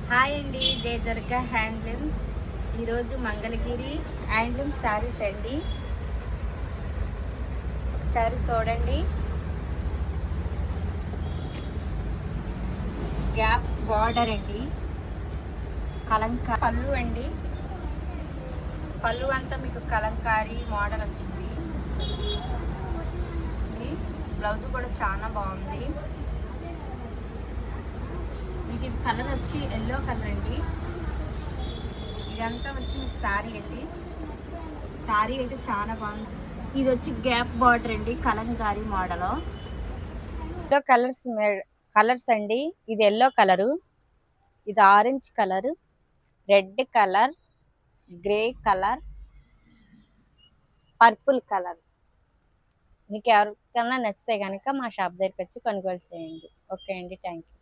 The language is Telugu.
హాయ్ అండి, జయ దుర్గా హ్యాండ్లూమ్స్. ఈరోజు మంగళగిరి హ్యాండ్లూమ్ శారీస్ అండి. ఒకసారి చూడండి. గ్యాప్ బార్డర్ అండి, పళ్ళు అండి. పళ్ళు అంతా మీకు కలంకారీ మోడల్ వచ్చింది. బ్లౌజ్ కూడా చాలా బాగుంది. మీకు ఇది కలర్ వచ్చి ఎల్లో కలర్ అండి. ఇదంతా వచ్చి మీకు శారీ అండి. శారీ అయితే చాలా బాగుంది. ఇది వచ్చి గ్యాప్ బార్డర్ అండి, కలంకారీ మోడల్. ఎల్లో కలర్స్ అండి. ఇది ఎల్లో కలరు, ఇది orange colour, red colour, grey colour, purple colour. మీకు ఎవరికైనా నచ్చితే కనుక మా షాప్ దగ్గరికి వచ్చి కొనుగోలు చేయండి. ఓకే అండి, థ్యాంక్ యూ.